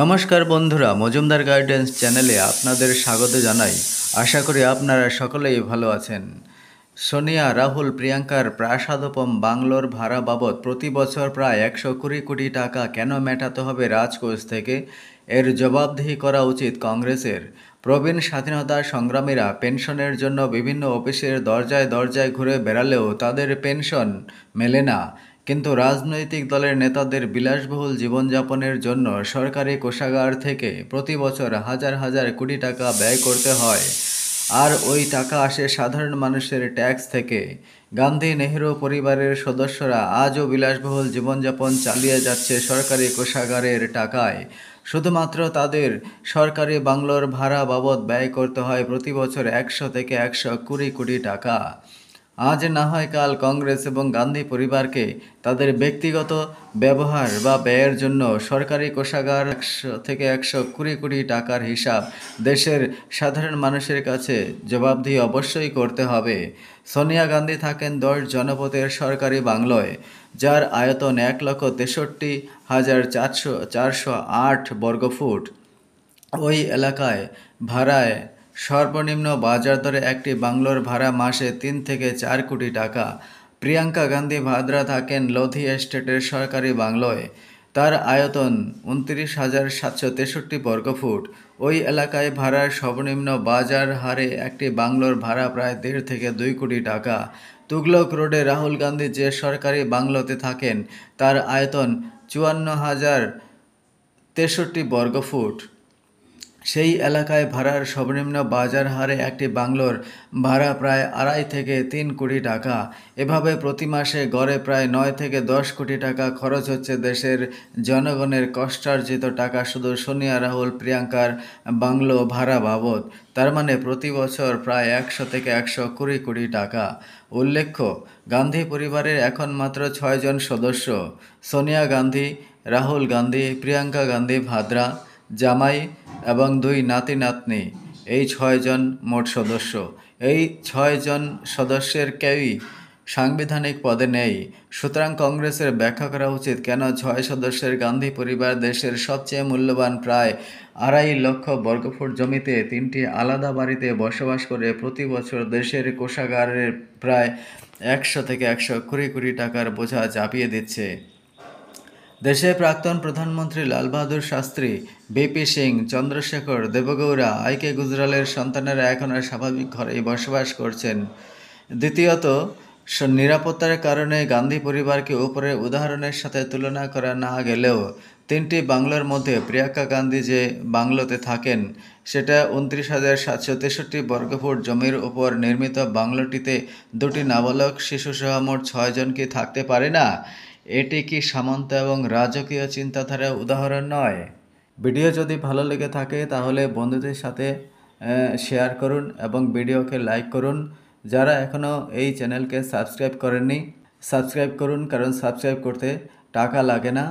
নমস্কার বন্ধুরা, মজুমদার গাইডেন্স চ্যানেলে আপনাদের স্বাগত জানাই। আশা করি আপনারা সকলেই ভালো আছেন। সোনিয়া, রাহুল, প্রিয়াঙ্কার প্রাসাদোপম বাংলোর ভাড়া বাবদ প্রতি বছর প্রায় 120 কোটি টাকা কেন মেটাতে হবে রাজকোষ থেকে? এর জবাবদিহি করা উচিত কংগ্রেসের। প্রবীণ স্বাধীনতা সংগ্রামীরা পেনশনের জন্য বিভিন্ন অফিসের দরজায় দরজায় ঘুরে বেড়ালেও তাদের পেনশন মেলে না। কিন্তু রাজনৈতিক দলের নেতাদের বিলাসবহুল জীবনযাপনের জন্য সরকারি কোষাগার থেকে প্রতি বছর হাজার হাজার কোটি টাকা ব্যয় করতে হয়। আর ওই টাকা আসে সাধারণ মানুষের ট্যাক্স থেকে। গান্ধী নেহরু পরিবারের সদস্যরা আজও বিলাসবহুল জীবনযাপন চালিয়ে যাচ্ছে সরকারি কোষাগারের টাকায়। শুধুমাত্র তাদের সরকারি বাংলোর ভাড়া বাবদ ব্যয় করতে হয় প্রতি বছর 100 থেকে 120 কোটি টাকা। আজ না হয় কাল কংগ্রেস এবং গান্ধী পরিবারকে তাদের ব্যক্তিগত ব্যবহার বা ব্যয়ের জন্য সরকারি কোষাগার 100 থেকে 120 কোটি টাকার হিসাব দেশের সাধারণ মানুষের কাছে জবাবদিহি অবশ্যই করতে হবে। সোনিয়া গান্ধী থাকেন 10 জনপদের সরকারি বাংলোয়, যার আয়তন 1,63,408 বর্গফুট। ওই এলাকায় ভাড়ায় সর্বনিম্ন বাজার দরে একটি বাংলোর ভাড়া মাসে 3 থেকে 4 কোটি টাকা। প্রিয়াঙ্কা গান্ধী ভাদ্রা থাকেন লোধি এস্টেটের সরকারি বাংলোয়। তার আয়তন 29,763 বর্গফুট। ওই এলাকায় ভাড়ার সর্বনিম্ন বাজার হারে একটি বাংলোর ভাড়া প্রায় 1.5 থেকে 2 কোটি টাকা। তুগলক রোডে রাহুল গান্ধী যে সরকারি বাংলোতে থাকেন তার আয়তন 54,063 বর্গফুট। সেই এলাকায় ভাড়ার সর্বনিম্ন বাজার হারে একটি বাংলোর ভাড়া প্রায় 2.5 থেকে 3 কোটি টাকা। এভাবে প্রতি মাসে গড়ে প্রায় 9 থেকে 10 কোটি টাকা খরচ হচ্ছে দেশের জনগণের কষ্টার্জিত টাকা শুধু সোনিয়া, রাহুল, প্রিয়াঙ্কার বাংলো ভাড়া বাবদ। তার মানে প্রতি বছর প্রায় 100 থেকে 120 কোটি টাকা। উল্লেখ্য, গান্ধী পরিবারের এখন মাত্র 6 জন সদস্য: সোনিয়া গান্ধী, রাহুল গান্ধী, প্রিয়াঙ্কা গান্ধী ভাদ্রা, জামাই এবং 2 নাতি নাতনি। এই 6 জন মোট সদস্য। এই 6 জন সদস্যের কেউই সাংবিধানিক পদে নেই। সুতরাং কংগ্রেসের ব্যাখ্যা করা উচিত কেন 6 সদস্যের গান্ধী পরিবার দেশের সবচেয়ে মূল্যবান প্রায় 2.5 লক্ষ বর্গফুট জমিতে 3টি আলাদা বাড়িতে বসবাস করে প্রতি বছর দেশের কোষাগারের প্রায় 100 থেকে 120 কোটি টাকার বোঝা চাপিয়ে দিচ্ছে। দেশের প্রাক্তন প্রধানমন্ত্রী লাল বাহাদুর শাস্ত্রী, বিপি সিং, চন্দ্রশেখর, দেবগৌড়া, আইকে গুজরালের সন্তানেরা এখনও স্বাভাবিক ঘরেই বসবাস করছেন। দ্বিতীয়ত, নিরাপত্তার কারণে গান্ধী পরিবারকে উপরের উদাহরণের সাথে তুলনা করা না গেলেও 3টি বাংলোর মধ্যে প্রিয়াঙ্কা গান্ধী যে বাংলোতে থাকেন সেটা 29,763 বর্গফুট জমির উপর নির্মিত। বাংলোটিতে 2টি নাবালক শিশুসহ মোট 6 জন কি থাকতে পারে না? এটি কি সামন্ত এবং রাজকীয় চিন্তাধারার উদাহরণ নয়? ভিডিও যদি ভালো লেগে থাকে তাহলে বন্ধুদের সাথে শেয়ার করুন এবং ভিডিওকে লাইক করুন। যারা এখনও এই চ্যানেলকে সাবস্ক্রাইব করেননি, সাবস্ক্রাইব করুন, কারণ সাবস্ক্রাইব করতে টাকা লাগে না।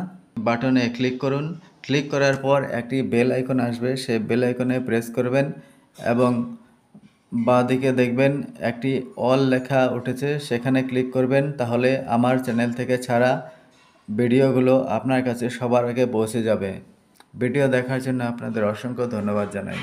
বাটনে ক্লিক করুন। ক্লিক করার পর একটি বেল আইকন আসবে, সেই বেল আইকনে প্রেস করবেন এবং বাঁদিকে দেখবেন একটি অল লেখা উঠেছে, সেখানে ক্লিক করবেন। তাহলে আমার চ্যানেল থেকে ছাড়া ভিডিওগুলো আপনার কাছে সবার আগে পৌঁছে যাবে। ভিডিও দেখার জন্য আপনাদের অসংখ্য ধন্যবাদ জানাই।